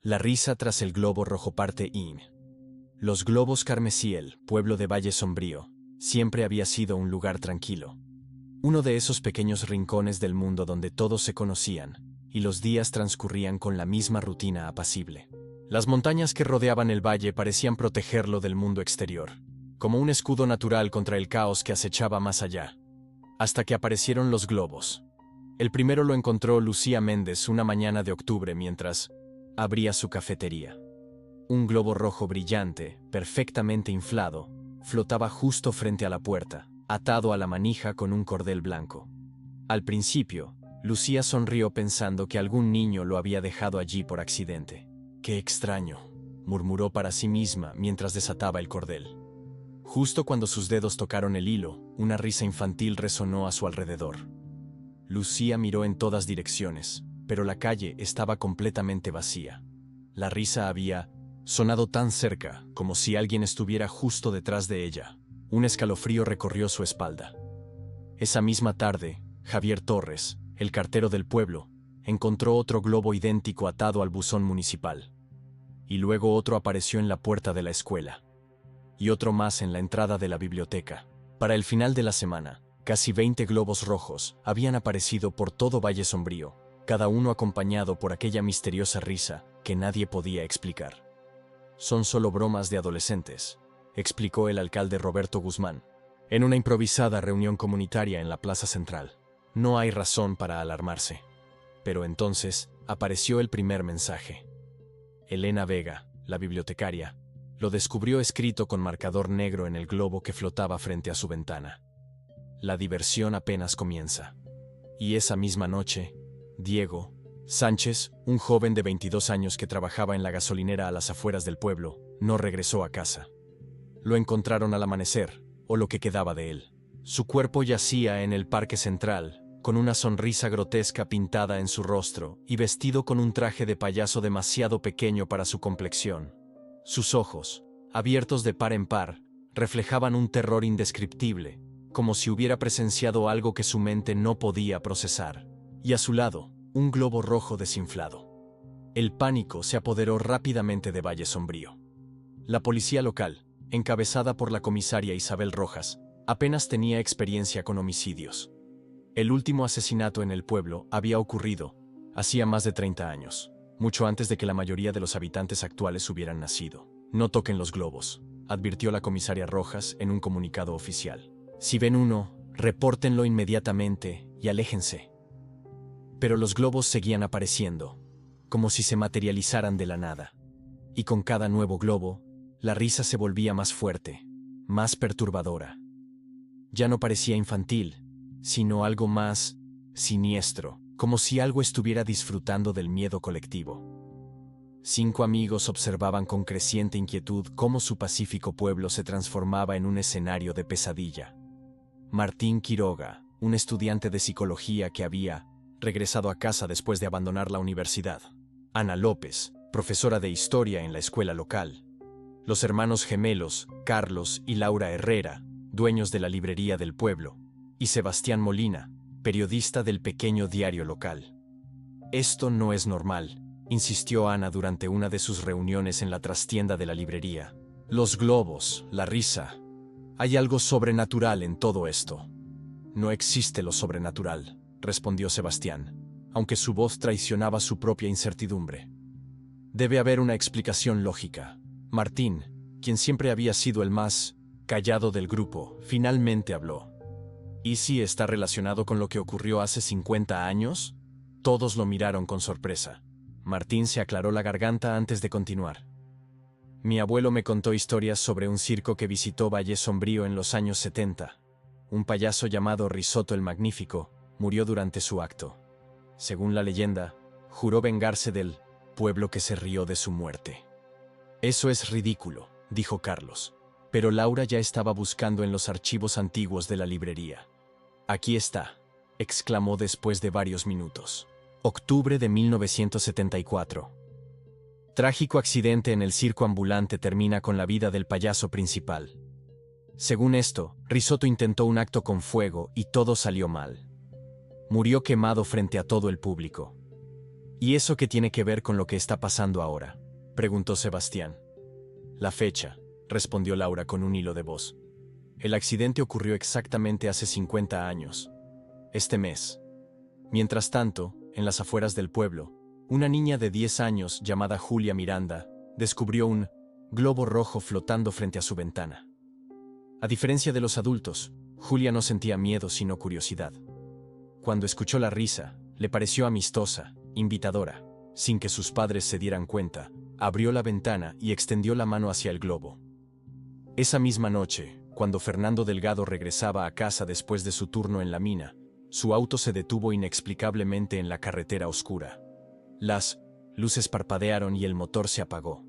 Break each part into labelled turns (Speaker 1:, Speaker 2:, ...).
Speaker 1: La risa tras el globo rojo parte IN. Los globos carmesí, el pueblo de Valle Sombrío, siempre había sido un lugar tranquilo. Uno de esos pequeños rincones del mundo donde todos se conocían, y los días transcurrían con la misma rutina apacible. Las montañas que rodeaban el valle parecían protegerlo del mundo exterior, como un escudo natural contra el caos que acechaba más allá. Hasta que aparecieron los globos. El primero lo encontró Lucía Méndez una mañana de octubre mientras abría su cafetería. Un globo rojo brillante, perfectamente inflado, flotaba justo frente a la puerta, atado a la manija con un cordel blanco. Al principio, Lucía sonrió pensando que algún niño lo había dejado allí por accidente. «Qué extraño», murmuró para sí misma mientras desataba el cordel. Justo cuando sus dedos tocaron el hilo, una risa infantil resonó a su alrededor. Lucía miró en todas direcciones, pero la calle estaba completamente vacía. La risa había sonado tan cerca, como si alguien estuviera justo detrás de ella. Un escalofrío recorrió su espalda. Esa misma tarde, Javier Torres, el cartero del pueblo, encontró otro globo idéntico atado al buzón municipal. Y luego otro apareció en la puerta de la escuela. Y otro más en la entrada de la biblioteca. Para el final de la semana, casi 20 globos rojos habían aparecido por todo Valle Sombrío, cada uno acompañado por aquella misteriosa risa que nadie podía explicar. «Son solo bromas de adolescentes», explicó el alcalde Roberto Guzmán, en una improvisada reunión comunitaria en la Plaza Central. «No hay razón para alarmarse». Pero entonces apareció el primer mensaje. Elena Vega, la bibliotecaria, lo descubrió escrito con marcador negro en el globo que flotaba frente a su ventana. La diversión apenas comienza. Y esa misma noche, Diego Sánchez, un joven de 22 años que trabajaba en la gasolinera a las afueras del pueblo, no regresó a casa. Lo encontraron al amanecer, o lo que quedaba de él. Su cuerpo yacía en el Parque Central, con una sonrisa grotesca pintada en su rostro y vestido con un traje de payaso demasiado pequeño para su complexión. Sus ojos, abiertos de par en par, reflejaban un terror indescriptible, como si hubiera presenciado algo que su mente no podía procesar. Y a su lado, un globo rojo desinflado. El pánico se apoderó rápidamente de Valle Sombrío. La policía local, encabezada por la comisaria Isabel Rojas, apenas tenía experiencia con homicidios. El último asesinato en el pueblo había ocurrido hacía más de 30 años, mucho antes de que la mayoría de los habitantes actuales hubieran nacido. «No toquen los globos», advirtió la comisaria Rojas en un comunicado oficial. «Si ven uno, repórtenlo inmediatamente y aléjense». Pero los globos seguían apareciendo, como si se materializaran de la nada. Y con cada nuevo globo, la risa se volvía más fuerte, más perturbadora. Ya no parecía infantil, sino algo más siniestro, como si algo estuviera disfrutando del miedo colectivo. 5 amigos observaban con creciente inquietud cómo su pacífico pueblo se transformaba en un escenario de pesadilla. Martín Quiroga, un estudiante de psicología que había regresado a casa después de abandonar la universidad. Ana López, profesora de historia en la escuela local. Los hermanos gemelos, Carlos y Laura Herrera, dueños de la librería del pueblo. Y Sebastián Molina, periodista del pequeño diario local. «Esto no es normal», insistió Ana durante una de sus reuniones en la trastienda de la librería. «Los globos, la risa. Hay algo sobrenatural en todo esto». «No existe lo sobrenatural», respondió Sebastián, aunque su voz traicionaba su propia incertidumbre. «Debe haber una explicación lógica». Martín, quien siempre había sido el más callado del grupo, finalmente habló. «¿Y si está relacionado con lo que ocurrió hace 50 años?» Todos lo miraron con sorpresa. Martín se aclaró la garganta antes de continuar. «Mi abuelo me contó historias sobre un circo que visitó Valle Sombrío en los años 70. Un payaso llamado Risotto el Magnífico murió durante su acto. Según la leyenda, juró vengarse del pueblo que se rió de su muerte». «Eso es ridículo», dijo Carlos. Pero Laura ya estaba buscando en los archivos antiguos de la librería. «Aquí está», exclamó después de varios minutos. Octubre de 1974. Trágico accidente en el circo ambulante termina con la vida del payaso principal. Según esto, Risotto intentó un acto con fuego y todo salió mal. Murió quemado frente a todo el público. ¿Y eso qué tiene que ver con lo que está pasando ahora?, preguntó Sebastián. La fecha, respondió Laura con un hilo de voz. El accidente ocurrió exactamente hace 50 años. Este mes. Mientras tanto, en las afueras del pueblo, una niña de 10 años llamada Julia Miranda descubrió un globo rojo flotando frente a su ventana. A diferencia de los adultos, Julia no sentía miedo sino curiosidad. Cuando escuchó la risa, le pareció amistosa, invitadora. Sin que sus padres se dieran cuenta, abrió la ventana y extendió la mano hacia el globo. Esa misma noche, cuando Fernando Delgado regresaba a casa después de su turno en la mina, su auto se detuvo inexplicablemente en la carretera oscura. Las luces parpadearon y el motor se apagó.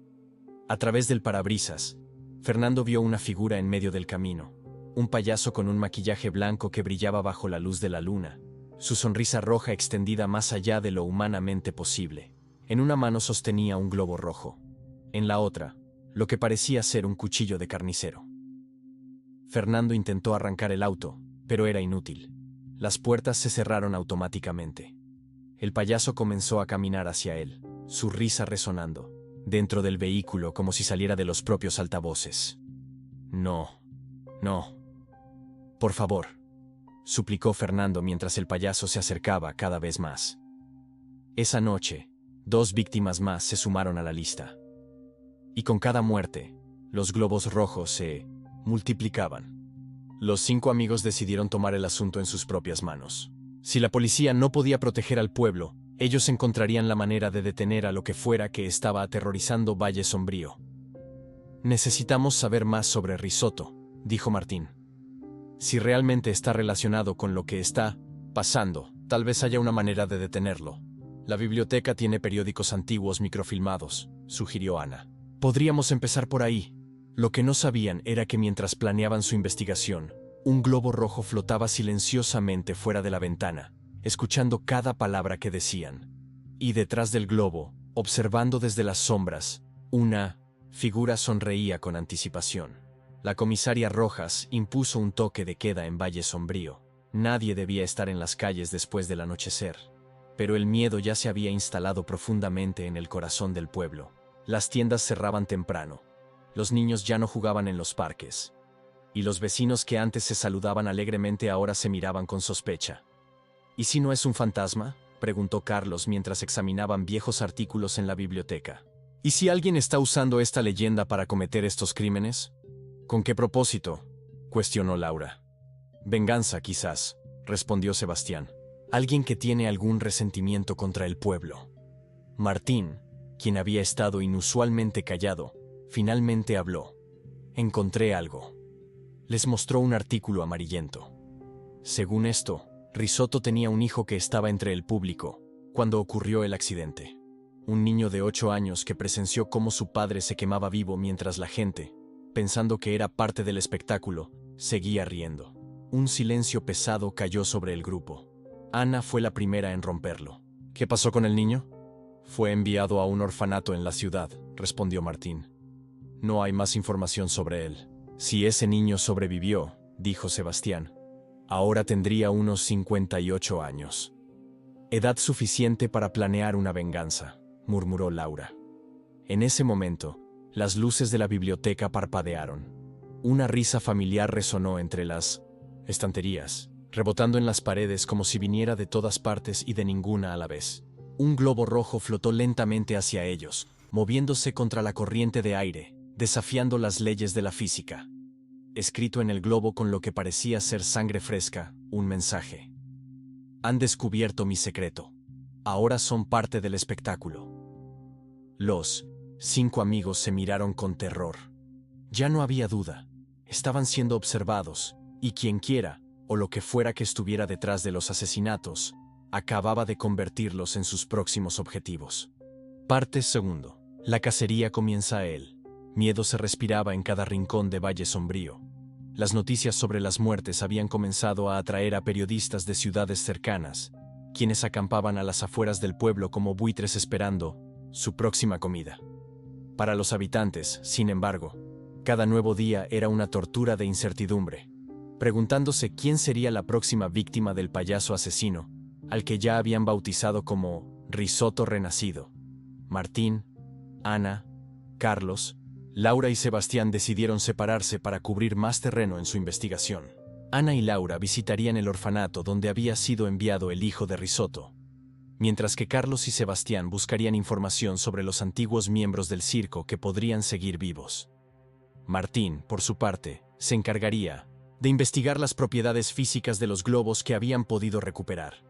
Speaker 1: A través del parabrisas, Fernando vio una figura en medio del camino, un payaso con un maquillaje blanco que brillaba bajo la luz de la luna, su sonrisa roja extendida más allá de lo humanamente posible. En una mano sostenía un globo rojo. En la otra, lo que parecía ser un cuchillo de carnicero. Fernando intentó arrancar el auto, pero era inútil. Las puertas se cerraron automáticamente. El payaso comenzó a caminar hacia él, su risa resonando dentro del vehículo como si saliera de los propios altavoces. No, no. Por favor, suplicó Fernando mientras el payaso se acercaba cada vez más. Esa noche, 2 víctimas más se sumaron a la lista. Y con cada muerte, los globos rojos se multiplicaban. Los 5 amigos decidieron tomar el asunto en sus propias manos. Si la policía no podía proteger al pueblo, ellos encontrarían la manera de detener a lo que fuera que estaba aterrorizando Valle Sombrío. Necesitamos saber más sobre Risotto, dijo Martín. Si realmente está relacionado con lo que está pasando, tal vez haya una manera de detenerlo. La biblioteca tiene periódicos antiguos microfilmados, sugirió Ana. Podríamos empezar por ahí. Lo que no sabían era que mientras planeaban su investigación, un globo rojo flotaba silenciosamente fuera de la ventana, escuchando cada palabra que decían. Y detrás del globo, observando desde las sombras, una figura sonreía con anticipación. La comisaria Rojas impuso un toque de queda en Valle Sombrío. Nadie debía estar en las calles después del anochecer. Pero el miedo ya se había instalado profundamente en el corazón del pueblo. Las tiendas cerraban temprano. Los niños ya no jugaban en los parques. Y los vecinos que antes se saludaban alegremente ahora se miraban con sospecha. ¿Y si no es un fantasma?, preguntó Carlos mientras examinaban viejos artículos en la biblioteca. ¿Y si alguien está usando esta leyenda para cometer estos crímenes? ¿Con qué propósito?, cuestionó Laura. Venganza, quizás, respondió Sebastián. Alguien que tiene algún resentimiento contra el pueblo. Martín, quien había estado inusualmente callado, finalmente habló. Encontré algo. Les mostró un artículo amarillento. Según esto, Risotto tenía un hijo que estaba entre el público cuando ocurrió el accidente. Un niño de 8 años que presenció cómo su padre se quemaba vivo mientras la gente, pensando que era parte del espectáculo, seguía riendo. Un silencio pesado cayó sobre el grupo. Ana fue la primera en romperlo. ¿Qué pasó con el niño? Fue enviado a un orfanato en la ciudad, respondió Martín. No hay más información sobre él. Si ese niño sobrevivió, dijo Sebastián, ahora tendría unos 58 años. Edad suficiente para planear una venganza, murmuró Laura. En ese momento, las luces de la biblioteca parpadearon. Una risa familiar resonó entre las estanterías, rebotando en las paredes como si viniera de todas partes y de ninguna a la vez. Un globo rojo flotó lentamente hacia ellos, moviéndose contra la corriente de aire, desafiando las leyes de la física. Escrito en el globo con lo que parecía ser sangre fresca, un mensaje. Han descubierto mi secreto. Ahora son parte del espectáculo. Los 5 amigos se miraron con terror. Ya no había duda. Estaban siendo observados, y quienquiera, o lo que fuera que estuviera detrás de los asesinatos, acababa de convertirlos en sus próximos objetivos. Parte 2. La cacería comienza a él. Miedo se respiraba en cada rincón de Valle Sombrío. Las noticias sobre las muertes habían comenzado a atraer a periodistas de ciudades cercanas, quienes acampaban a las afueras del pueblo como buitres esperando su próxima comida. Para los habitantes, sin embargo, cada nuevo día era una tortura de incertidumbre, preguntándose quién sería la próxima víctima del payaso asesino, al que ya habían bautizado como Risotto renacido. Martín, Ana, Carlos, Laura y Sebastián decidieron separarse para cubrir más terreno en su investigación. Ana y Laura visitarían el orfanato donde había sido enviado el hijo de Risotto, mientras que Carlos y Sebastián buscarían información sobre los antiguos miembros del circo que podrían seguir vivos. Martín, por su parte, se encargaría de investigar las propiedades físicas de los globos que habían podido recuperar.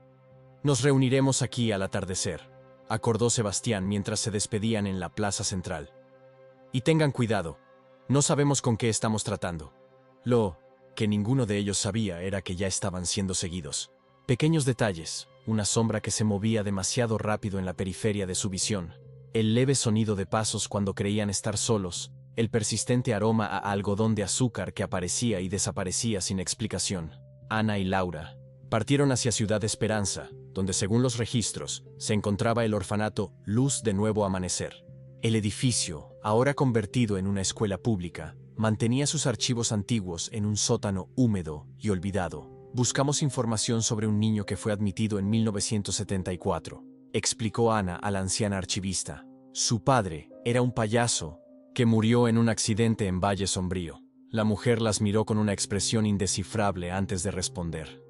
Speaker 1: Nos reuniremos aquí al atardecer, acordó Sebastián mientras se despedían en la plaza central. Y tengan cuidado, no sabemos con qué estamos tratando. Lo que ninguno de ellos sabía era que ya estaban siendo seguidos. Pequeños detalles, una sombra que se movía demasiado rápido en la periferia de su visión, el leve sonido de pasos cuando creían estar solos, el persistente aroma a algodón de azúcar que aparecía y desaparecía sin explicación. Ana y Laura partieron hacia Ciudad Esperanza, donde según los registros, se encontraba el orfanato Luz de Nuevo Amanecer. El edificio, ahora convertido en una escuela pública, mantenía sus archivos antiguos en un sótano húmedo y olvidado. Buscamos información sobre un niño que fue admitido en 1974, explicó Ana a la anciana archivista. Su padre era un payaso que murió en un accidente en Valle Sombrío. La mujer las miró con una expresión indescifrable antes de responder.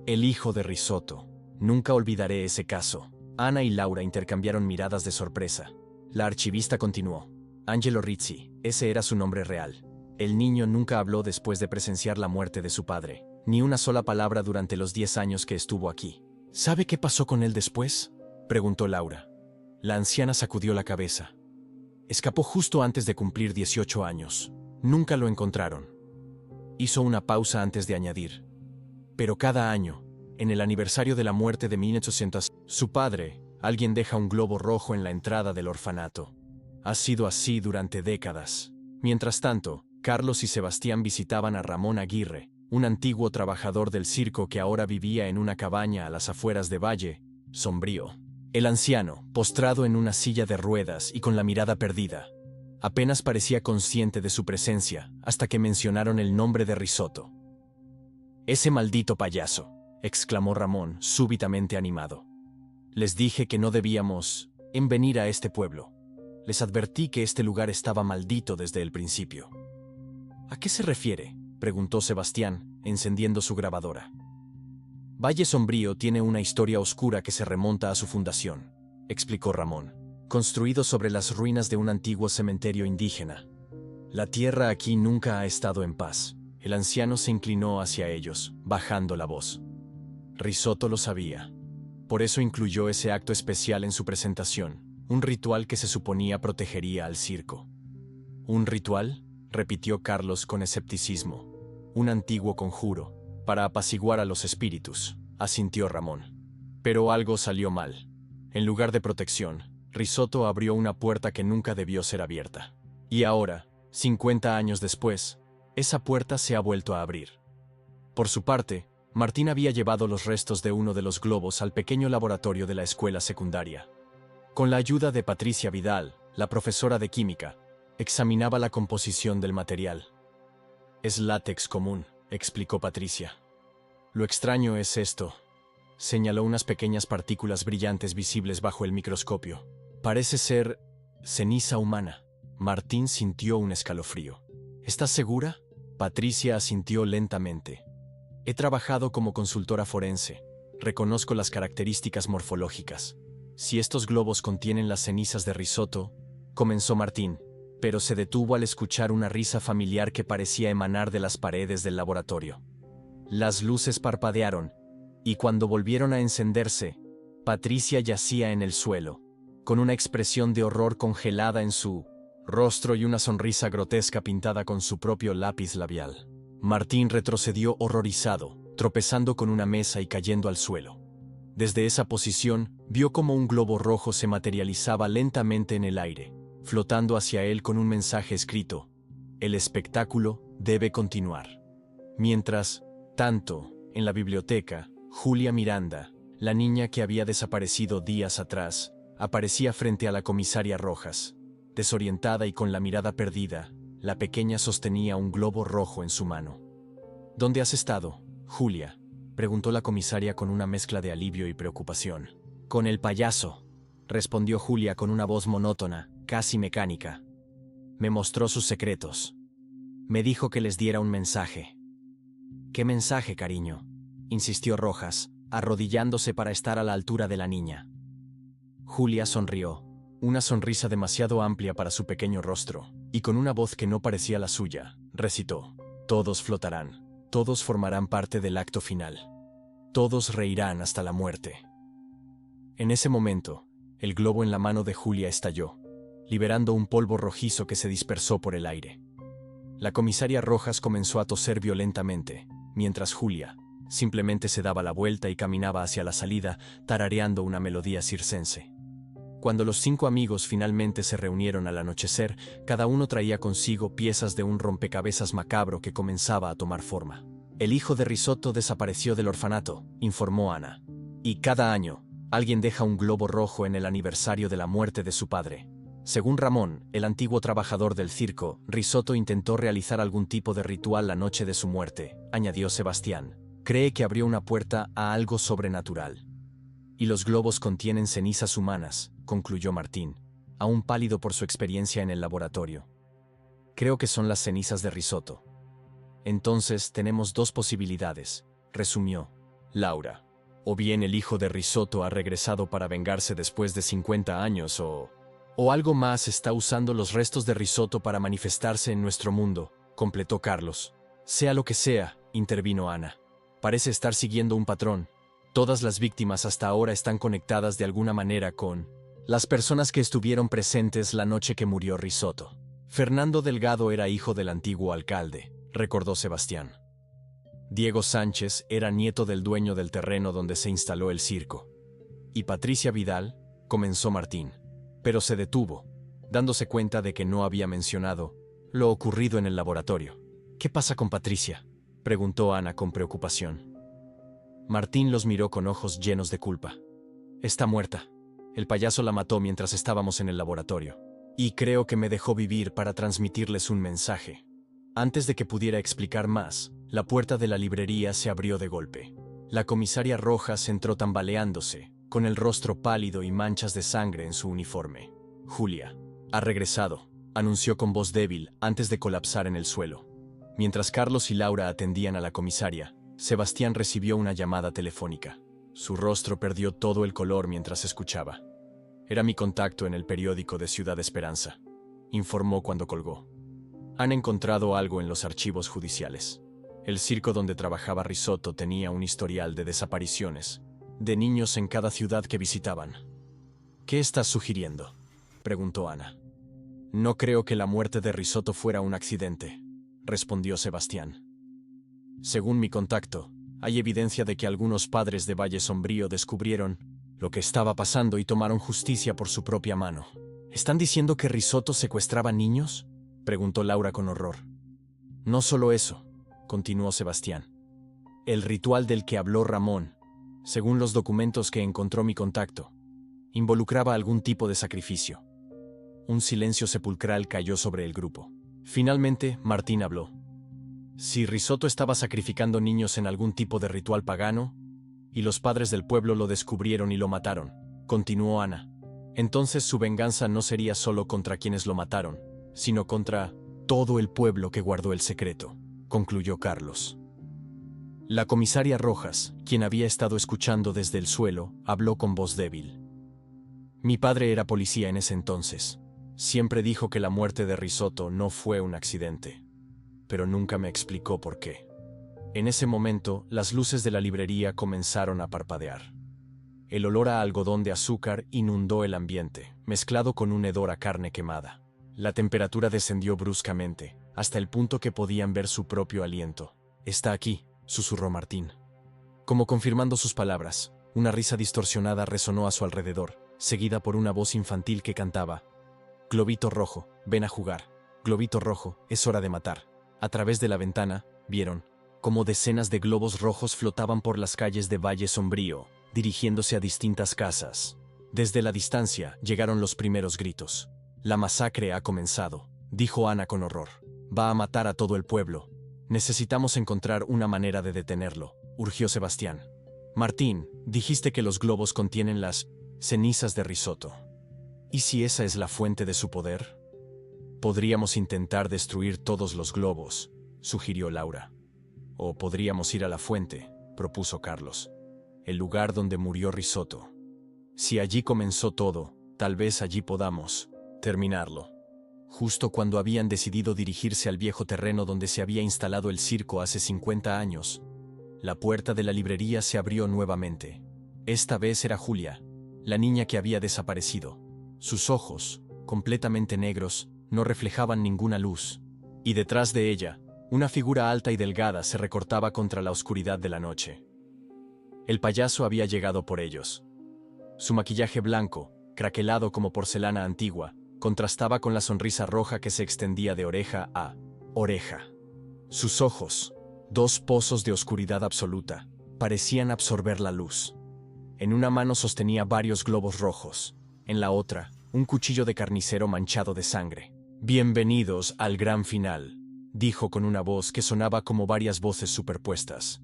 Speaker 1: El hijo de Risotto. Nunca olvidaré ese caso. Ana y Laura intercambiaron miradas de sorpresa. La archivista continuó. Angelo Rizzi, ese era su nombre real. El niño nunca habló después de presenciar la muerte de su padre, ni una sola palabra durante los 10 años que estuvo aquí. ¿Sabe qué pasó con él después?, preguntó Laura. La anciana sacudió la cabeza. Escapó justo antes de cumplir 18 años. Nunca lo encontraron. Hizo una pausa antes de añadir. Pero cada año, en el aniversario de la muerte de 1800, su padre, alguien deja un globo rojo en la entrada del orfanato. Ha sido así durante décadas. Mientras tanto, Carlos y Sebastián visitaban a Ramón Aguirre, un antiguo trabajador del circo que ahora vivía en una cabaña a las afueras de Valle Sombrío. El anciano, postrado en una silla de ruedas y con la mirada perdida, apenas parecía consciente de su presencia hasta que mencionaron el nombre de Risotto. «Ese maldito payaso», exclamó Ramón, súbitamente animado. «Les dije que no debíamos venir a este pueblo. Les advertí que este lugar estaba maldito desde el principio». «¿A qué se refiere?», preguntó Sebastián, encendiendo su grabadora. «Valle Sombrío tiene una historia oscura que se remonta a su fundación», explicó Ramón. «Construido sobre las ruinas de un antiguo cementerio indígena. La tierra aquí nunca ha estado en paz». El anciano se inclinó hacia ellos, bajando la voz. Risotto lo sabía. Por eso incluyó ese acto especial en su presentación, un ritual que se suponía protegería al circo. «¿Un ritual?», repitió Carlos con escepticismo. «Un antiguo conjuro, para apaciguar a los espíritus», asintió Ramón. Pero algo salió mal. En lugar de protección, Risotto abrió una puerta que nunca debió ser abierta. Y ahora, 50 años después, esa puerta se ha vuelto a abrir. Por su parte, Martín había llevado los restos de uno de los globos al pequeño laboratorio de la escuela secundaria. Con la ayuda de Patricia Vidal, la profesora de química, examinaba la composición del material. «Es látex común», explicó Patricia. «Lo extraño es esto», señaló unas pequeñas partículas brillantes visibles bajo el microscopio. «Parece ser ceniza humana». Martín sintió un escalofrío. «¿Estás segura?», Patricia asintió lentamente. «He trabajado como consultora forense. Reconozco las características morfológicas. Si estos globos contienen las cenizas de Risotto», comenzó Martín, pero se detuvo al escuchar una risa familiar que parecía emanar de las paredes del laboratorio. Las luces parpadearon, y cuando volvieron a encenderse, Patricia yacía en el suelo, con una expresión de horror congelada en su rostro y una sonrisa grotesca pintada con su propio lápiz labial. Martín retrocedió horrorizado, tropezando con una mesa y cayendo al suelo. Desde esa posición, vio cómo un globo rojo se materializaba lentamente en el aire, flotando hacia él con un mensaje escrito: «El espectáculo debe continuar». Mientras tanto, en la biblioteca, Julia Miranda, la niña que había desaparecido días atrás, aparecía frente a la comisaria Rojas. Desorientada y con la mirada perdida, la pequeña sostenía un globo rojo en su mano. «¿Dónde has estado, Julia?», preguntó la comisaria con una mezcla de alivio y preocupación. Con el payaso, respondió Julia con una voz monótona, casi mecánica. Me mostró sus secretos. Me dijo que les diera un mensaje. ¿Qué mensaje, cariño?, insistió Rojas, arrodillándose para estar a la altura de la niña. Julia sonrió, una sonrisa demasiado amplia para su pequeño rostro, y con una voz que no parecía la suya, recitó: todos flotarán, todos formarán parte del acto final. Todos reirán hasta la muerte. En ese momento, el globo en la mano de Julia estalló, liberando un polvo rojizo que se dispersó por el aire. La comisaria Rojas comenzó a toser violentamente, mientras Julia simplemente se daba la vuelta y caminaba hacia la salida, tarareando una melodía circense. Cuando los 5 amigos finalmente se reunieron al anochecer, cada uno traía consigo piezas de un rompecabezas macabro que comenzaba a tomar forma. El hijo de Risotto desapareció del orfanato, informó Ana. Y cada año, alguien deja un globo rojo en el aniversario de la muerte de su padre. Según Ramón, el antiguo trabajador del circo, Risotto intentó realizar algún tipo de ritual la noche de su muerte, añadió Sebastián. Cree que abrió una puerta a algo sobrenatural. Y los globos contienen cenizas humanas, concluyó Martín, aún pálido por su experiencia en el laboratorio. Creo que son las cenizas de Risotto. Entonces tenemos 2 posibilidades, resumió Laura. O bien el hijo de Risotto ha regresado para vengarse después de 50 años o algo más está usando los restos de Risotto para manifestarse en nuestro mundo, completó Carlos. Sea lo que sea, intervino Ana. Parece estar siguiendo un patrón. Todas las víctimas hasta ahora están conectadas de alguna manera con las personas que estuvieron presentes la noche que murió Risotto. Fernando Delgado era hijo del antiguo alcalde, recordó Sebastián. Diego Sánchez era nieto del dueño del terreno donde se instaló el circo. Y Patricia Vidal, comenzó Martín, pero se detuvo, dándose cuenta de que no había mencionado lo ocurrido en el laboratorio. ¿Qué pasa con Patricia?, preguntó Ana con preocupación. Martín los miró con ojos llenos de culpa. Está muerta. El payaso la mató mientras estábamos en el laboratorio. Y creo que me dejó vivir para transmitirles un mensaje. Antes de que pudiera explicar más, la puerta de la librería se abrió de golpe. La comisaria Rojas entró tambaleándose, con el rostro pálido y manchas de sangre en su uniforme. Julia ha regresado, anunció con voz débil antes de colapsar en el suelo. Mientras Carlos y Laura atendían a la comisaria, Sebastián recibió una llamada telefónica. Su rostro perdió todo el color mientras escuchaba. Era mi contacto en el periódico de Ciudad Esperanza, informó cuando colgó. Han encontrado algo en los archivos judiciales. El circo donde trabajaba Risotto tenía un historial de desapariciones, de niños en cada ciudad que visitaban. ¿Qué estás sugiriendo?, preguntó Ana. No creo que la muerte de Risotto fuera un accidente, respondió Sebastián. Según mi contacto, hay evidencia de que algunos padres de Valle Sombrío descubrieron lo que estaba pasando y tomaron justicia por su propia mano. ¿Están diciendo que Risotto secuestraba niños?, preguntó Laura con horror. No solo eso, continuó Sebastián. El ritual del que habló Ramón, según los documentos que encontró mi contacto, involucraba algún tipo de sacrificio. Un silencio sepulcral cayó sobre el grupo. Finalmente, Martín habló. Si Risotto estaba sacrificando niños en algún tipo de ritual pagano, y los padres del pueblo lo descubrieron y lo mataron, continuó Ana, entonces su venganza no sería solo contra quienes lo mataron, sino contra todo el pueblo que guardó el secreto, concluyó Carlos. La comisaria Rojas, quien había estado escuchando desde el suelo, habló con voz débil. Mi padre era policía en ese entonces. Siempre dijo que la muerte de Risotto no fue un accidente, pero nunca me explicó por qué. En ese momento, las luces de la librería comenzaron a parpadear. El olor a algodón de azúcar inundó el ambiente, mezclado con un hedor a carne quemada. La temperatura descendió bruscamente, hasta el punto que podían ver su propio aliento. Está aquí, susurró Martín. Como confirmando sus palabras, una risa distorsionada resonó a su alrededor, seguida por una voz infantil que cantaba: Globito rojo, ven a jugar. Globito rojo, es hora de matar. A través de la ventana, vieron cómo decenas de globos rojos flotaban por las calles de Valle Sombrío, dirigiéndose a distintas casas. Desde la distancia llegaron los primeros gritos. La masacre ha comenzado, dijo Ana con horror. Va a matar a todo el pueblo. Necesitamos encontrar una manera de detenerlo, urgió Sebastián. Martín, dijiste que los globos contienen las cenizas de risotto. ¿Y si esa es la fuente de su poder? Podríamos intentar destruir todos los globos, sugirió Laura. O podríamos ir a la fuente, propuso Carlos. El lugar donde murió Risotto. Si allí comenzó todo, tal vez allí podamos terminarlo. Justo cuando habían decidido dirigirse al viejo terreno donde se había instalado el circo hace 50 años, la puerta de la librería se abrió nuevamente. Esta vez era Julia, la niña que había desaparecido. Sus ojos, completamente negros, no reflejaban ninguna luz, y detrás de ella, una figura alta y delgada se recortaba contra la oscuridad de la noche. El payaso había llegado por ellos. Su maquillaje blanco, craquelado como porcelana antigua, contrastaba con la sonrisa roja que se extendía de oreja a oreja. Sus ojos, dos pozos de oscuridad absoluta, parecían absorber la luz. En una mano sostenía varios globos rojos, en la otra, un cuchillo de carnicero manchado de sangre. «Bienvenidos al gran final», dijo con una voz que sonaba como varias voces superpuestas.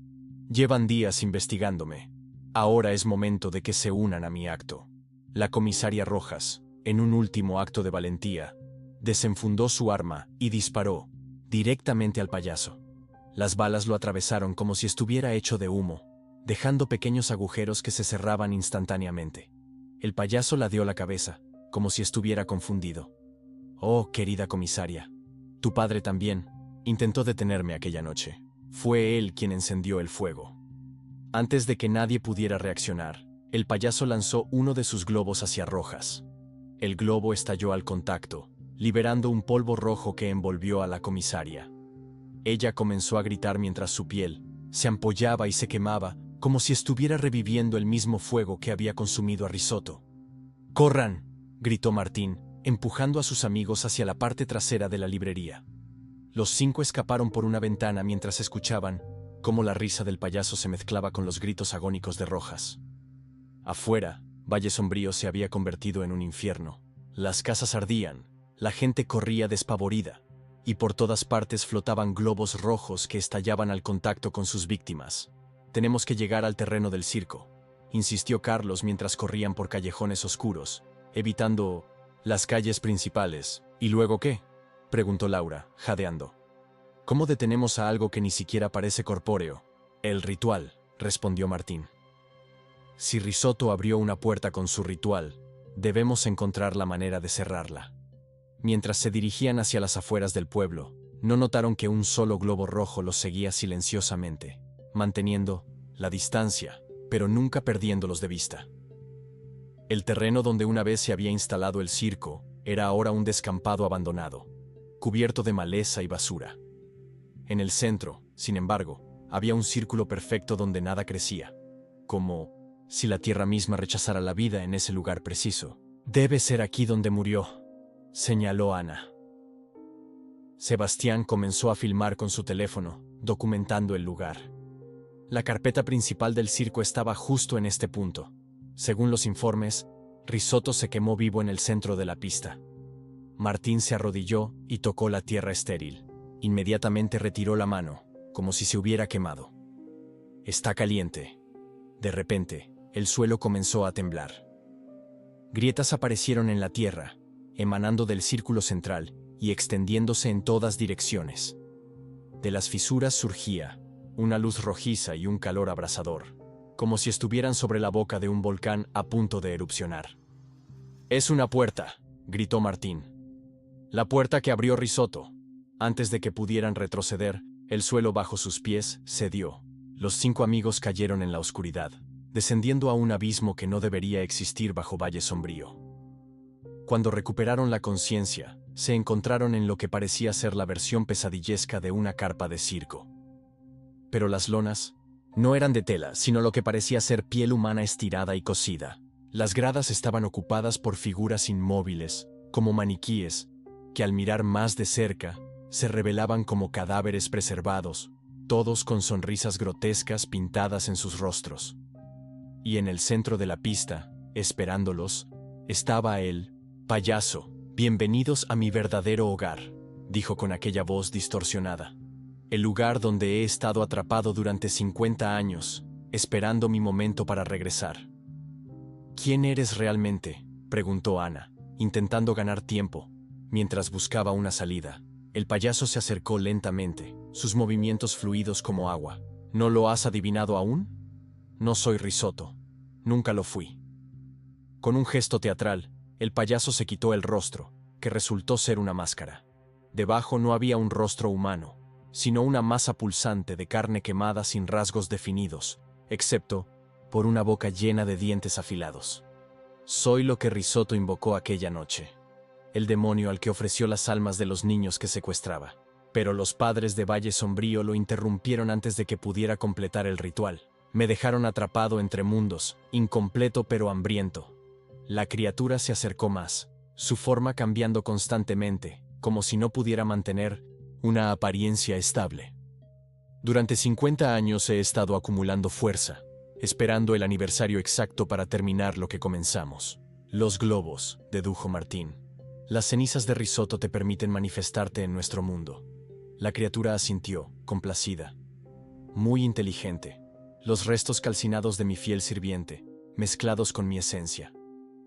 Speaker 1: «Llevan días investigándome. Ahora es momento de que se unan a mi acto». La comisaria Rojas, en un último acto de valentía, desenfundó su arma y disparó directamente al payaso. Las balas lo atravesaron como si estuviera hecho de humo, dejando pequeños agujeros que se cerraban instantáneamente. El payaso ladeó la cabeza, como si estuviera confundido. «Oh, querida comisaria, tu padre también intentó detenerme aquella noche. Fue él quien encendió el fuego». Antes de que nadie pudiera reaccionar, el payaso lanzó uno de sus globos hacia Rojas. El globo estalló al contacto, liberando un polvo rojo que envolvió a la comisaria. Ella comenzó a gritar mientras su piel se ampollaba y se quemaba, como si estuviera reviviendo el mismo fuego que había consumido a Risotto. «¡Corran!», gritó Martín, empujando a sus amigos hacia la parte trasera de la librería. Los 5 escaparon por una ventana mientras escuchaban cómo la risa del payaso se mezclaba con los gritos agónicos de Rojas. Afuera, Valle Sombrío se había convertido en un infierno. Las casas ardían, la gente corría despavorida, y por todas partes flotaban globos rojos que estallaban al contacto con sus víctimas. «Tenemos que llegar al terreno del circo», insistió Carlos mientras corrían por callejones oscuros, evitando las calles principales. «¿Y luego qué?», preguntó Laura, jadeando. «¿Cómo detenemos a algo que ni siquiera parece corpóreo?». «El ritual», respondió Martín. «Si Risotto abrió una puerta con su ritual, debemos encontrar la manera de cerrarla». Mientras se dirigían hacia las afueras del pueblo, no notaron que un solo globo rojo los seguía silenciosamente, manteniendo la distancia, pero nunca perdiéndolos de vista. El terreno donde una vez se había instalado el circo era ahora un descampado abandonado, cubierto de maleza y basura. En el centro, sin embargo, había un círculo perfecto donde nada crecía, como si la tierra misma rechazara la vida en ese lugar preciso. «Debe ser aquí donde murió», señaló Ana. Sebastián comenzó a filmar con su teléfono, documentando el lugar. La carpeta principal del circo estaba justo en este punto. Según los informes, Risotto se quemó vivo en el centro de la pista. Martín se arrodilló y tocó la tierra estéril. Inmediatamente retiró la mano, como si se hubiera quemado. «Está caliente». De repente, el suelo comenzó a temblar. Grietas aparecieron en la tierra, emanando del círculo central y extendiéndose en todas direcciones. De las fisuras surgía una luz rojiza y un calor abrasador, como si estuvieran sobre la boca de un volcán a punto de erupcionar. «Es una puerta», gritó Martín. «La puerta que abrió Risotto». Antes de que pudieran retroceder, el suelo bajo sus pies cedió. Los 5 amigos cayeron en la oscuridad, descendiendo a un abismo que no debería existir bajo Valle Sombrío. Cuando recuperaron la conciencia, se encontraron en lo que parecía ser la versión pesadillesca de una carpa de circo. Pero las lonas no eran de tela, sino lo que parecía ser piel humana estirada y cosida. Las gradas estaban ocupadas por figuras inmóviles, como maniquíes, que al mirar más de cerca, se revelaban como cadáveres preservados, todos con sonrisas grotescas pintadas en sus rostros. Y en el centro de la pista, esperándolos, estaba el payaso. «Bienvenidos a mi verdadero hogar», dijo con aquella voz distorsionada. «El lugar donde he estado atrapado durante 50 años, esperando mi momento para regresar». ¿Quién eres realmente?, preguntó Ana, intentando ganar tiempo. Mientras buscaba una salida, el payaso se acercó lentamente, sus movimientos fluidos como agua. ¿No lo has adivinado aún? No soy Risotto. Nunca lo fui. Con un gesto teatral, el payaso se quitó el rostro, que resultó ser una máscara. Debajo no había un rostro humano, sino una masa pulsante de carne quemada sin rasgos definidos, excepto por una boca llena de dientes afilados. Soy lo que Risotto invocó aquella noche, el demonio al que ofreció las almas de los niños que secuestraba. Pero los padres de Valle Sombrío lo interrumpieron antes de que pudiera completar el ritual. Me dejaron atrapado entre mundos, incompleto pero hambriento. La criatura se acercó más, su forma cambiando constantemente, como si no pudiera mantener una apariencia estable. Durante 50 años he estado acumulando fuerza, esperando el aniversario exacto para terminar lo que comenzamos. Los globos, dedujo Martín. Las cenizas de Risotto te permiten manifestarte en nuestro mundo. La criatura asintió, complacida. Muy inteligente. Los restos calcinados de mi fiel sirviente, mezclados con mi esencia.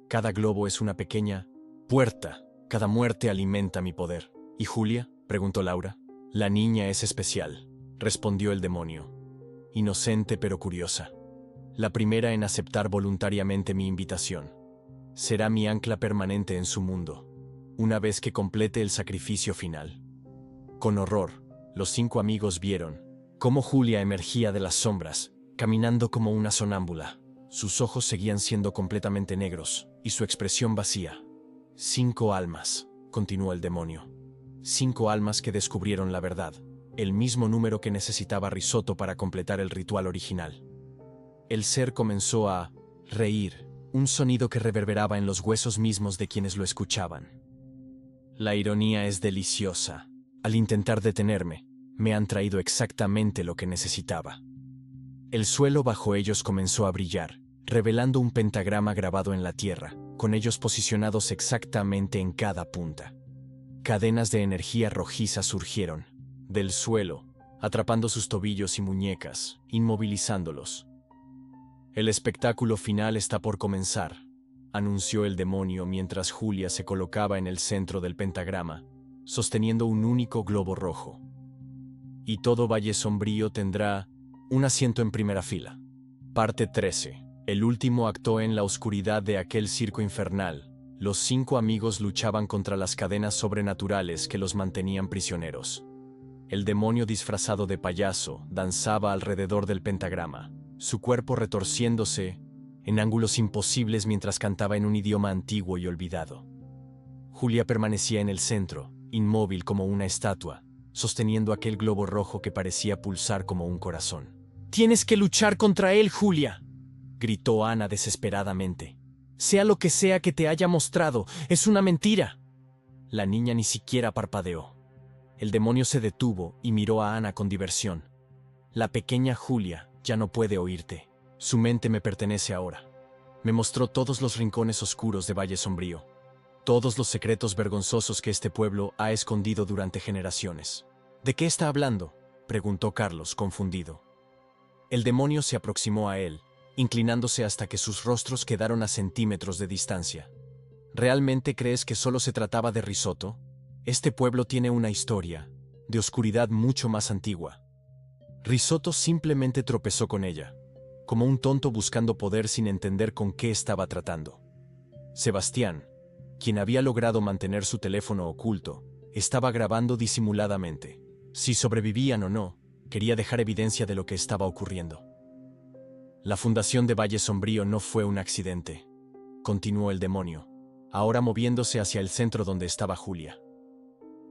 Speaker 1: Cada globo es una pequeña puerta. Cada muerte alimenta mi poder. ¿Y Julia?, preguntó Laura. La niña es especial, respondió el demonio. Inocente pero curiosa. La primera en aceptar voluntariamente mi invitación. Será mi ancla permanente en su mundo, una vez que complete el sacrificio final. Con horror, los 5 amigos vieron cómo Julia emergía de las sombras, caminando como una sonámbula. Sus ojos seguían siendo completamente negros, y su expresión vacía. 5 almas, continuó el demonio. 5 almas que descubrieron la verdad, el mismo número que necesitaba Risotto para completar el ritual original. El ser comenzó a reír, un sonido que reverberaba en los huesos mismos de quienes lo escuchaban. La ironía es deliciosa. Al intentar detenerme, me han traído exactamente lo que necesitaba. El suelo bajo ellos comenzó a brillar, revelando un pentagrama grabado en la tierra, con ellos posicionados exactamente en cada punta. Cadenas de energía rojiza surgieron del suelo, atrapando sus tobillos y muñecas, inmovilizándolos. El espectáculo final está por comenzar, anunció el demonio mientras Julia se colocaba en el centro del pentagrama, sosteniendo un único globo rojo. Y todo Valle Sombrío tendrá un asiento en primera fila. Parte 13. El último acto. En la oscuridad de aquel circo infernal, los 5 amigos luchaban contra las cadenas sobrenaturales que los mantenían prisioneros. El demonio disfrazado de payaso danzaba alrededor del pentagrama, su cuerpo retorciéndose en ángulos imposibles mientras cantaba en un idioma antiguo y olvidado. Julia permanecía en el centro, inmóvil como una estatua, sosteniendo aquel globo rojo que parecía pulsar como un corazón. «Tienes que luchar contra él, Julia», gritó Ana desesperadamente. «Sea lo que sea que te haya mostrado, es una mentira». La niña ni siquiera parpadeó. El demonio se detuvo y miró a Ana con diversión. «La pequeña Julia ya no puede oírte. Su mente me pertenece ahora». Me mostró todos los rincones oscuros de Valle Sombrío, todos los secretos vergonzosos que este pueblo ha escondido durante generaciones. «¿De qué está hablando?», preguntó Carlos, confundido. El demonio se aproximó a él, inclinándose hasta que sus rostros quedaron a centímetros de distancia. ¿Realmente crees que solo se trataba de Risotto? Este pueblo tiene una historia de oscuridad mucho más antigua. Risotto simplemente tropezó con ella, como un tonto buscando poder sin entender con qué estaba tratando. Sebastián, quien había logrado mantener su teléfono oculto, estaba grabando disimuladamente. Si sobrevivían o no, quería dejar evidencia de lo que estaba ocurriendo. La fundación de Valle Sombrío no fue un accidente, continuó el demonio, ahora moviéndose hacia el centro donde estaba Julia.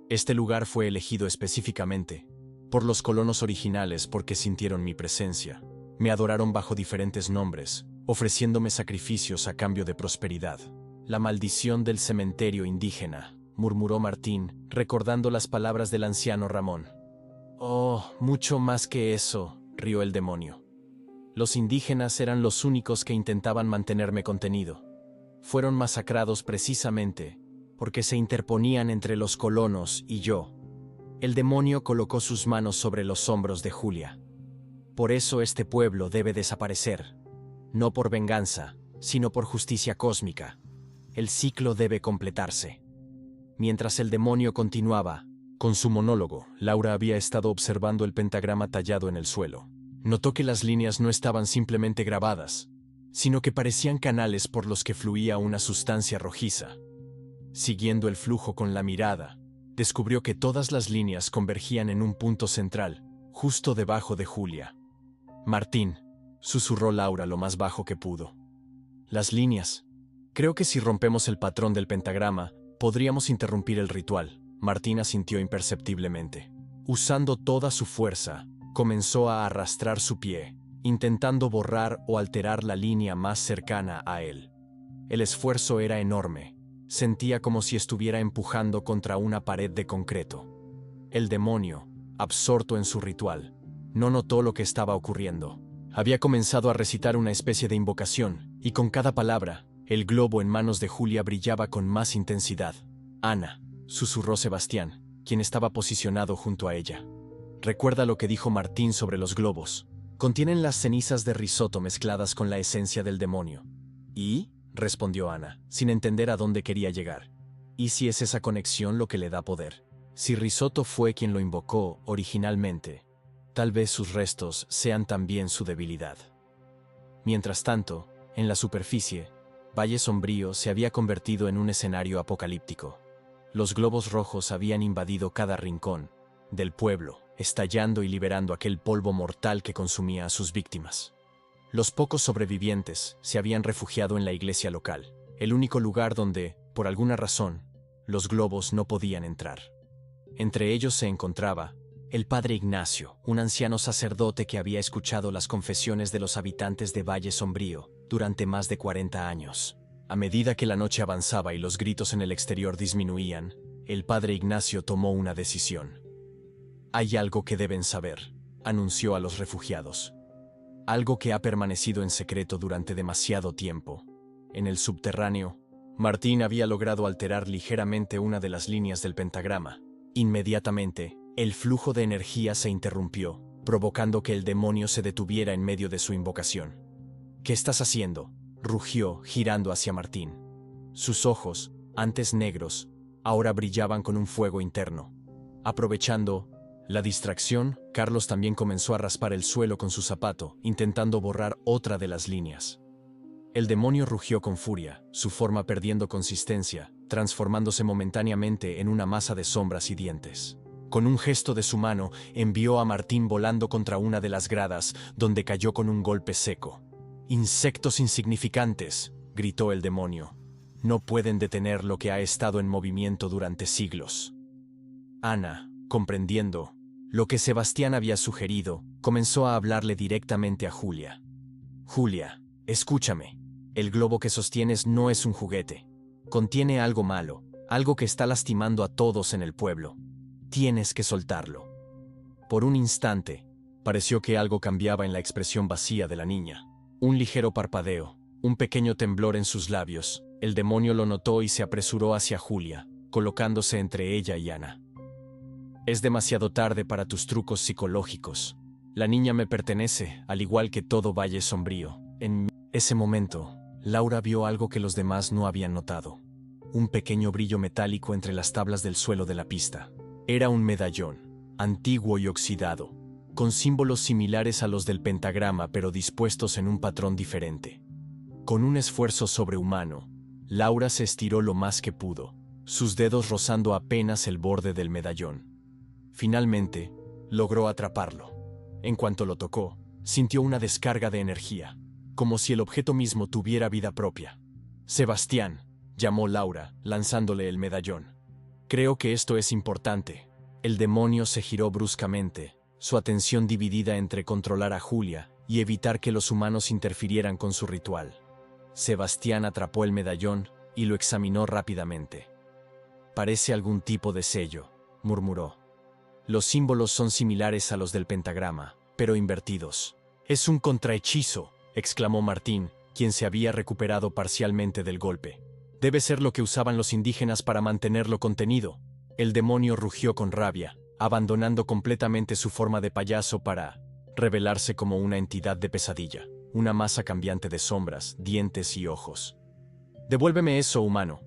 Speaker 1: Este lugar fue elegido específicamente por los colonos originales porque sintieron mi presencia. Me adoraron bajo diferentes nombres, ofreciéndome sacrificios a cambio de prosperidad. La maldición del cementerio indígena, murmuró Martín, recordando las palabras del anciano Ramón. Oh, mucho más que eso, rió el demonio. Los indígenas eran los únicos que intentaban mantenerme contenido. Fueron masacrados precisamente porque se interponían entre los colonos y yo. El demonio colocó sus manos sobre los hombros de Julia. Por eso este pueblo debe desaparecer. No por venganza, sino por justicia cósmica. El ciclo debe completarse. Mientras el demonio continuaba con su monólogo, Laura había estado observando el pentagrama tallado en el suelo. Notó que las líneas no estaban simplemente grabadas, sino que parecían canales por los que fluía una sustancia rojiza. Siguiendo el flujo con la mirada, descubrió que todas las líneas convergían en un punto central, justo debajo de Julia. «Martín», susurró Laura lo más bajo que pudo. «Las líneas. Creo que si rompemos el patrón del pentagrama, podríamos interrumpir el ritual». Martín asintió imperceptiblemente. Usando toda su fuerza, comenzó a arrastrar su pie, intentando borrar o alterar la línea más cercana a él. El esfuerzo era enorme. Sentía como si estuviera empujando contra una pared de concreto. El demonio, absorto en su ritual, no notó lo que estaba ocurriendo. Había comenzado a recitar una especie de invocación, y con cada palabra, el globo en manos de Julia brillaba con más intensidad. «Ana», susurró Sebastián, quien estaba posicionado junto a ella. «Recuerda lo que dijo Martín sobre los globos. Contienen las cenizas de risotto mezcladas con la esencia del demonio». «¿Y?», respondió Ana, sin entender a dónde quería llegar. «¿Y si es esa conexión lo que le da poder? Si Risotto fue quien lo invocó originalmente, tal vez sus restos sean también su debilidad». Mientras tanto, en la superficie, Valle Sombrío se había convertido en un escenario apocalíptico. Los globos rojos habían invadido cada rincón del pueblo, estallando y liberando aquel polvo mortal que consumía a sus víctimas. Los pocos sobrevivientes se habían refugiado en la iglesia local, el único lugar donde, por alguna razón, los globos no podían entrar. Entre ellos se encontraba el padre Ignacio, un anciano sacerdote que había escuchado las confesiones de los habitantes de Valle Sombrío durante más de 40 años. A medida que la noche avanzaba y los gritos en el exterior disminuían, el padre Ignacio tomó una decisión. «Hay algo que deben saber», anunció a los refugiados. «Algo que ha permanecido en secreto durante demasiado tiempo. En el subterráneo, Martín había logrado alterar ligeramente una de las líneas del pentagrama. Inmediatamente, el flujo de energía se interrumpió, provocando que el demonio se detuviera en medio de su invocación. «¿Qué estás haciendo?», rugió, girando hacia Martín. Sus ojos, antes negros, ahora brillaban con un fuego interno. Aprovechando la distracción, Carlos también comenzó a raspar el suelo con su zapato, intentando borrar otra de las líneas. El demonio rugió con furia, su forma perdiendo consistencia, transformándose momentáneamente en una masa de sombras y dientes. Con un gesto de su mano, envió a Martín volando contra una de las gradas, donde cayó con un golpe seco. «Insectos insignificantes», gritó el demonio. «No pueden detener lo que ha estado en movimiento durante siglos». Ana, comprendiendo lo que Sebastián había sugerido, comenzó a hablarle directamente a Julia. «Julia, escúchame. El globo que sostienes no es un juguete. Contiene algo malo, algo que está lastimando a todos en el pueblo. Tienes que soltarlo». Por un instante, pareció que algo cambiaba en la expresión vacía de la niña. Un ligero parpadeo, un pequeño temblor en sus labios. El demonio lo notó y se apresuró hacia Julia, colocándose entre ella y Ana. «Es demasiado tarde para tus trucos psicológicos. La niña me pertenece, al igual que todo Valle Sombrío». En ese momento, Laura vio algo que los demás no habían notado. Un pequeño brillo metálico entre las tablas del suelo de la pista. Era un medallón, antiguo y oxidado, con símbolos similares a los del pentagrama pero dispuestos en un patrón diferente. Con un esfuerzo sobrehumano, Laura se estiró lo más que pudo, sus dedos rozando apenas el borde del medallón. Finalmente, logró atraparlo. En cuanto lo tocó, sintió una descarga de energía, como si el objeto mismo tuviera vida propia. «Sebastián», llamó Laura, lanzándole el medallón. «Creo que esto es importante». El demonio se giró bruscamente, su atención dividida entre controlar a Julia y evitar que los humanos interfirieran con su ritual. Sebastián atrapó el medallón y lo examinó rápidamente. «Parece algún tipo de sello», murmuró. «Los símbolos son similares a los del pentagrama, pero invertidos». «Es un contrahechizo», exclamó Martín, quien se había recuperado parcialmente del golpe. «Debe ser lo que usaban los indígenas para mantenerlo contenido». El demonio rugió con rabia, abandonando completamente su forma de payaso para revelarse como una entidad de pesadilla. una masa cambiante de sombras, dientes y ojos. «Devuélveme eso, humano».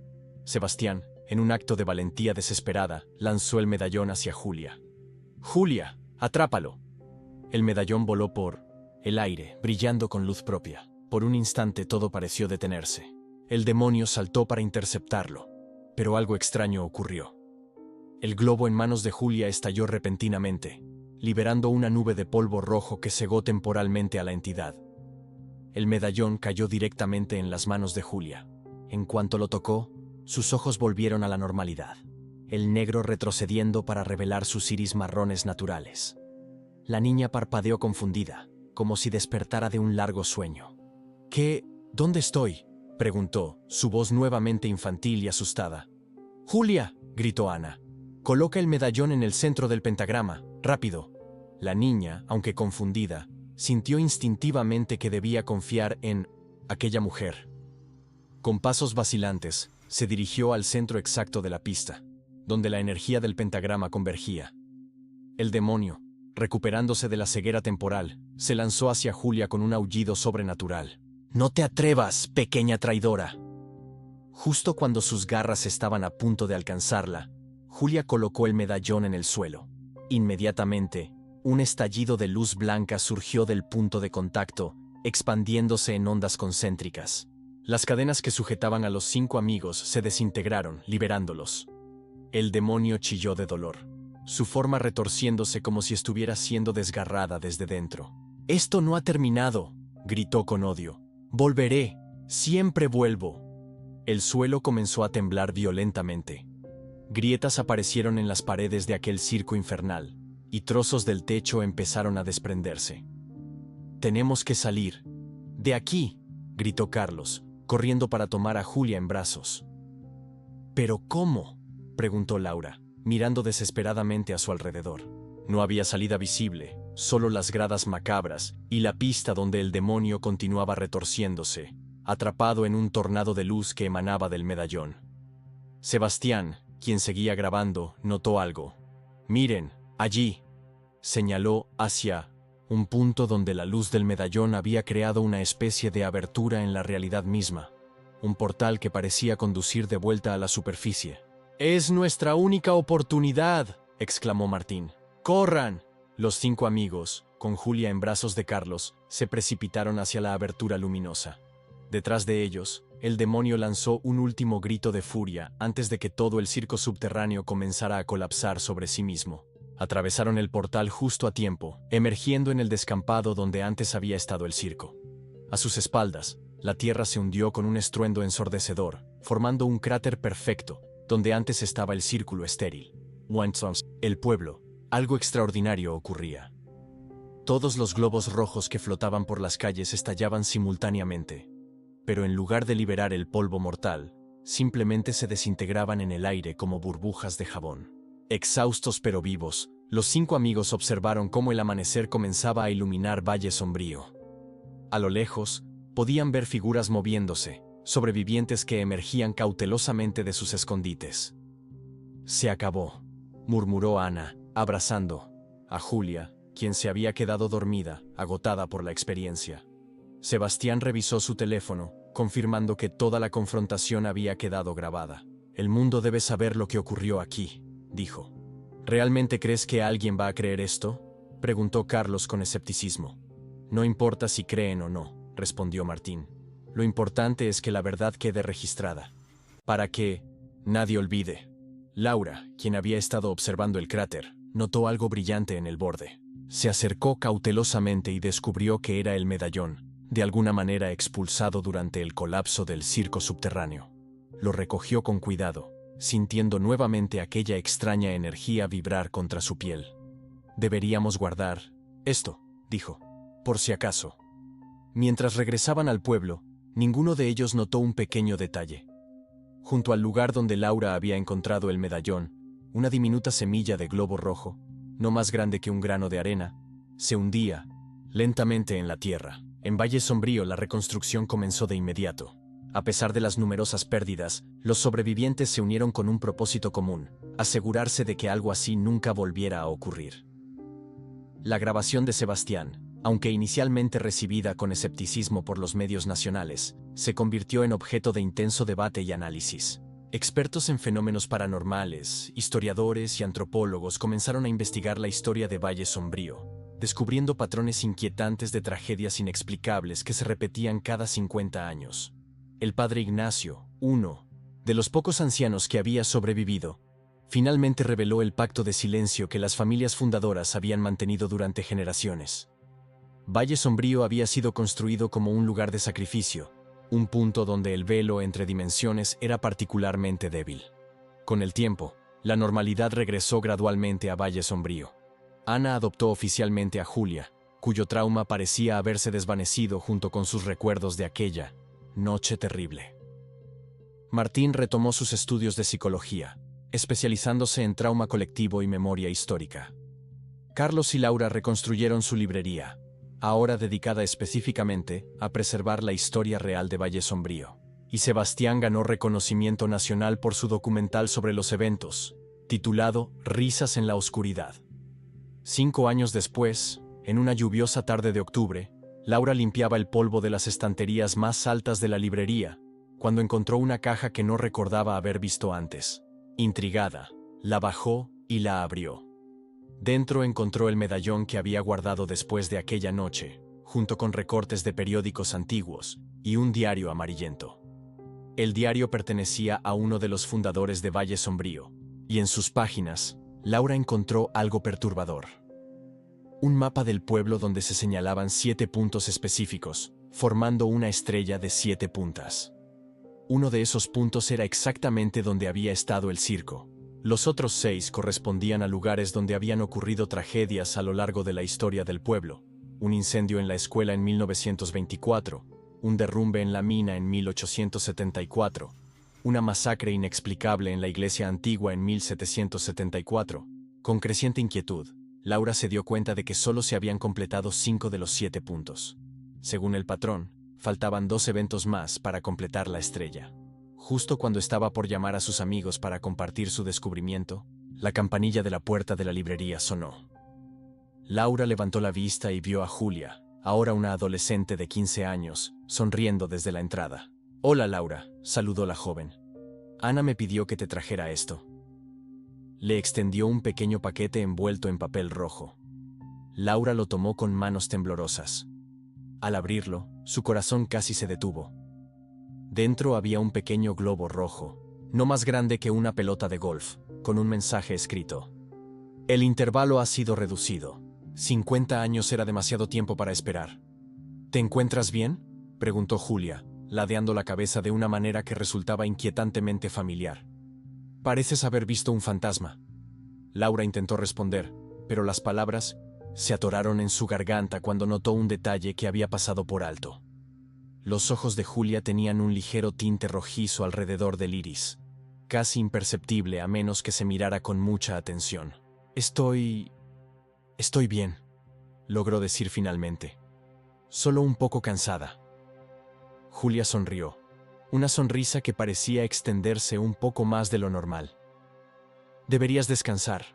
Speaker 1: Sebastián, en un acto de valentía desesperada, lanzó el medallón hacia Julia. «Julia, atrápalo». El medallón voló por el aire, brillando con luz propia. Por un instante todo pareció detenerse. El demonio saltó para interceptarlo, pero algo extraño ocurrió. El globo en manos de Julia estalló repentinamente, liberando una nube de polvo rojo que cegó temporalmente a la entidad. El medallón cayó directamente en las manos de Julia. En cuanto lo tocó, sus ojos volvieron a la normalidad, el negro retrocediendo para revelar sus iris marrones naturales. La niña parpadeó confundida, como si despertara de un largo sueño. «¿Qué? ¿Dónde estoy?», preguntó, su voz nuevamente infantil y asustada. «Julia», gritó Ana, «coloca el medallón en el centro del pentagrama, rápido». La niña, aunque confundida, sintió instintivamente que debía confiar en aquella mujer. Con pasos vacilantes, se dirigió al centro exacto de la pista, donde la energía del pentagrama convergía. El demonio, recuperándose de la ceguera temporal, se lanzó hacia Julia con un aullido sobrenatural. «¡No te atrevas, pequeña traidora!». Justo cuando sus garras estaban a punto de alcanzarla, Julia colocó el medallón en el suelo. Inmediatamente, un estallido de luz blanca surgió del punto de contacto, expandiéndose en ondas concéntricas. Las cadenas que sujetaban a los 5 amigos se desintegraron, liberándolos. El demonio chilló de dolor, su forma retorciéndose como si estuviera siendo desgarrada desde dentro. «¡Esto no ha terminado!», gritó con odio. «Volveré, siempre vuelvo». El suelo comenzó a temblar violentamente. Grietas aparecieron en las paredes de aquel circo infernal, y trozos del techo empezaron a desprenderse. «Tenemos que salir de aquí», gritó Carlos, corriendo para tomar a Julia en brazos. «¿Pero cómo?», preguntó Laura, mirando desesperadamente a su alrededor. No había salida visible, solo las gradas macabras y la pista donde el demonio continuaba retorciéndose, atrapado en un tornado de luz que emanaba del medallón. Sebastián, quien seguía grabando, notó algo. «Miren, allí», señaló hacia un punto donde la luz del medallón había creado una especie de abertura en la realidad misma, un portal que parecía conducir de vuelta a la superficie. «¡Es nuestra única oportunidad!», exclamó Martín. «¡Corran!». Los 5 amigos, con Julia en brazos de Carlos, se precipitaron hacia la abertura luminosa. Detrás de ellos, el demonio lanzó un último grito de furia antes de que todo el circo subterráneo comenzara a colapsar sobre sí mismo. Atravesaron el portal justo a tiempo, emergiendo en el descampado donde antes había estado el circo. A sus espaldas, la tierra se hundió con un estruendo ensordecedor, formando un cráter perfecto, donde antes estaba el círculo estéril. El pueblo. Algo extraordinario ocurría. Todos los globos rojos que flotaban por las calles estallaban simultáneamente, pero en lugar de liberar el polvo mortal, simplemente se desintegraban en el aire como burbujas de jabón. Exhaustos pero vivos, los 5 amigos observaron cómo el amanecer comenzaba a iluminar Valle Sombrío. A lo lejos, podían ver figuras moviéndose, sobrevivientes que emergían cautelosamente de sus escondites. «Se acabó», murmuró Ana, abrazando a Julia, quien se había quedado dormida, agotada por la experiencia. Sebastián revisó su teléfono, confirmando que toda la confrontación había quedado grabada. «El mundo debe saber lo que ocurrió aquí», dijo. «¿Realmente crees que alguien va a creer esto?», preguntó Carlos con escepticismo. «No importa si creen o no», respondió Martín. «Lo importante es que la verdad quede registrada, para que nadie olvide». Laura, quien había estado observando el cráter, notó algo brillante en el borde. Se acercó cautelosamente y descubrió que era el medallón, de alguna manera expulsado durante el colapso del circo subterráneo. Lo recogió con cuidado, sintiendo nuevamente aquella extraña energía vibrar contra su piel. «Deberíamos guardar esto», dijo, «por si acaso». Mientras regresaban al pueblo, ninguno de ellos notó un pequeño detalle. Junto al lugar donde Laura había encontrado el medallón, una diminuta semilla de globo rojo, no más grande que un grano de arena, se hundía lentamente en la tierra. En Valle Sombrío la reconstrucción comenzó de inmediato. A pesar de las numerosas pérdidas, los sobrevivientes se unieron con un propósito común: asegurarse de que algo así nunca volviera a ocurrir. La grabación de Sebastián, Aunque inicialmente recibida con escepticismo por los medios nacionales, se convirtió en objeto de intenso debate y análisis. Expertos en fenómenos paranormales, historiadores y antropólogos comenzaron a investigar la historia de Valle Sombrío, descubriendo patrones inquietantes de tragedias inexplicables que se repetían cada 50 años. El padre Ignacio, uno de los pocos ancianos que había sobrevivido, finalmente reveló el pacto de silencio que las familias fundadoras habían mantenido durante generaciones. Valle Sombrío había sido construido como un lugar de sacrificio, un punto donde el velo entre dimensiones era particularmente débil. Con el tiempo, la normalidad regresó gradualmente a Valle Sombrío. Ana adoptó oficialmente a Julia, cuyo trauma parecía haberse desvanecido junto con sus recuerdos de aquella noche terrible. Martín retomó sus estudios de psicología, especializándose en trauma colectivo y memoria histórica. Carlos y Laura reconstruyeron su librería, ahora dedicada específicamente a preservar la historia real de Valle Sombrío. Y Sebastián ganó reconocimiento nacional por su documental sobre los eventos, titulado Risas en la Oscuridad. 5 años después, en una lluviosa tarde de octubre, Laura limpiaba el polvo de las estanterías más altas de la librería, cuando encontró una caja que no recordaba haber visto antes. Intrigada, la bajó y la abrió. Dentro encontró el medallón que había guardado después de aquella noche, junto con recortes de periódicos antiguos y un diario amarillento. El diario pertenecía a uno de los fundadores de Valle Sombrío, y en sus páginas, Laura encontró algo perturbador. Un mapa del pueblo donde se señalaban 7 puntos específicos, formando una estrella de 7 puntas. Uno de esos puntos era exactamente donde había estado el circo. Los otros 6 correspondían a lugares donde habían ocurrido tragedias a lo largo de la historia del pueblo: un incendio en la escuela en 1924, un derrumbe en la mina en 1874, una masacre inexplicable en la iglesia antigua en 1774. Con creciente inquietud, Laura se dio cuenta de que solo se habían completado 5 de los 7 puntos. Según el patrón, faltaban 2 eventos más para completar la estrella. Justo cuando estaba por llamar a sus amigos para compartir su descubrimiento, la campanilla de la puerta de la librería sonó. Laura levantó la vista y vio a Julia, ahora una adolescente de 15 años, sonriendo desde la entrada. «Hola, Laura», saludó la joven. «Ana me pidió que te trajera esto». Le extendió un pequeño paquete envuelto en papel rojo. Laura lo tomó con manos temblorosas. Al abrirlo, su corazón casi se detuvo. Dentro había un pequeño globo rojo, no más grande que una pelota de golf, con un mensaje escrito. «El intervalo ha sido reducido. 50 años era demasiado tiempo para esperar». «¿Te encuentras bien?», preguntó Julia, ladeando la cabeza de una manera que resultaba inquietantemente familiar. «Pareces haber visto un fantasma». Laura intentó responder, pero las palabras se atoraron en su garganta cuando notó un detalle que había pasado por alto. Los ojos de Julia tenían un ligero tinte rojizo alrededor del iris, casi imperceptible a menos que se mirara con mucha atención. Estoy bien», logró decir finalmente. «Solo un poco cansada». Julia sonrió, una sonrisa que parecía extenderse un poco más de lo normal. «Deberías descansar.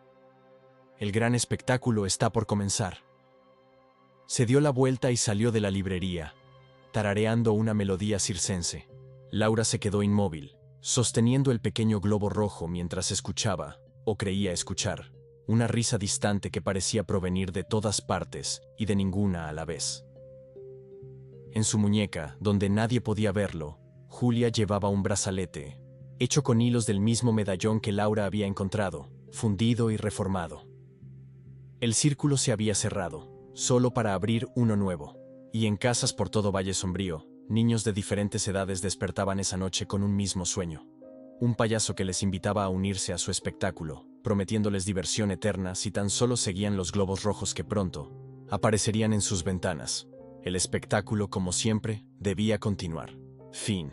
Speaker 1: El gran espectáculo está por comenzar». Se dio la vuelta y salió de la librería, tarareando una melodía circense. Laura se quedó inmóvil, sosteniendo el pequeño globo rojo mientras escuchaba, o creía escuchar, una risa distante que parecía provenir de todas partes y de ninguna a la vez. En su muñeca, donde nadie podía verlo, Julia llevaba un brazalete, hecho con hilos del mismo medallón que Laura había encontrado, fundido y reformado. El círculo se había cerrado, solo para abrir uno nuevo. Y en casas por todo Valle Sombrío, niños de diferentes edades despertaban esa noche con un mismo sueño. Un payaso que les invitaba a unirse a su espectáculo, prometiéndoles diversión eterna si tan solo seguían los globos rojos que pronto aparecerían en sus ventanas. El espectáculo, como siempre, debía continuar. Fin.